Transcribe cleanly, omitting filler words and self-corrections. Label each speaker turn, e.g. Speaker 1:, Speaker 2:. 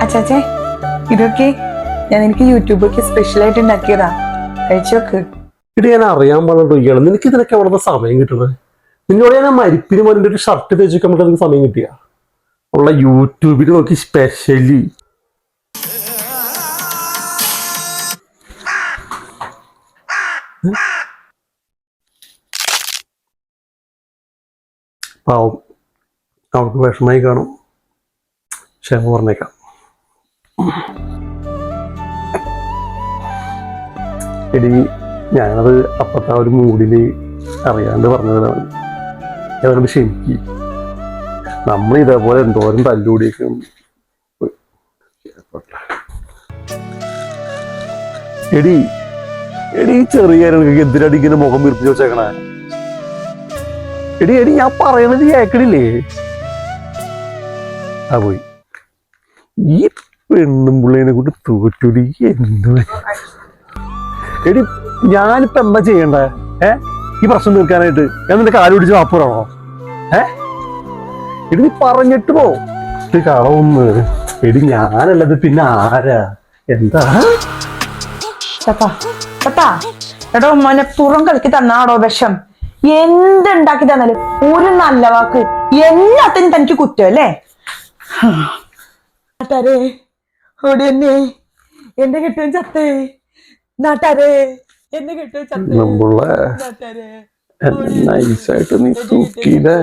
Speaker 1: അച്ചാച്ചേ ഇതൊക്കെ ഞാൻ എനിക്ക് യൂട്യൂബൊക്കെ സ്പെഷ്യൽ ആയിട്ട് ഉണ്ടാക്കിയതാ, കഴിച്ചു നോക്ക്.
Speaker 2: ഇത് ഞാൻ അറിയാൻ പാടില്ല, നിനക്ക് ഇതിനൊക്കെ എവിടെ സമയം കിട്ടുന്നത്? നിന്നോട് ഞാൻ മരിപ്പിന് മുന്നേ ഒരു ഷർട്ട് തേച്ചൊക്കെ നമുക്ക് സമയം കിട്ടിയ ഉള്ള യൂട്യൂബിൽ നോക്കി സ്പെഷ്യലി പാവം അവർക്ക് വിഷമായി കാണും. ക്ഷമ പറഞ്ഞേക്കാം. എടി ഞാനത് അപ്പത്തെ ഒരു മൂഡില് അറിയാണ്ട് പറഞ്ഞതാണ്. അവരോട് ക്ഷമിക്ക്. നമ്മൾ ഇതേപോലെ എന്തോരം തല്ലുകൂടിയൊക്കെ എടി എടി ചെറിയ കാര്യങ്ങൾക്ക് എന്തിനാടി ഇങ്ങനെ മുഖം വീർപ്പിച്ച് വെച്ചേക്കണേ? എടി ഞാൻ പറയണത് കേക്കണില്ലേ? ആ പോയി ഈ പെണ്ണും പിള്ളേനെ കൊണ്ട് തോറ്റൂടി. എന്ത് എടി ഞാനിപ്പോ എന്താ ചെയ്യണ്ടേ? ഈ പ്രശ്നം തീർക്കാനായിട്ട് ഞാൻ നിന്റെ കാല് പിടിച്ച് വാപ്പുറാണോ? എടി നീ പറഞ്ഞിട്ട് പോ. കളവൊന്ന് എടി ഞാനല്ലത് പിന്നെ ആരാ? എന്താ
Speaker 1: എടോ മോനെ പുറം കളിക്ക് തന്നാടോ വിഷം. എന്തുണ്ടാക്കി തന്നാലും ഒരു നല്ല വാക്ക് എല്ലാത്തിനും തനിക്ക് കുറ്റം അല്ലേ? നാട്ടാരേ ഓടി എന്നെ എന്റെ കെട്ടുവൻ ചത്തേ. നാട്ടാരേ എന്നെ കെട്ടുവൻ ചത്തേ.
Speaker 2: നൈസായിട്ട് നീ തൂക്കിയില്ലേ?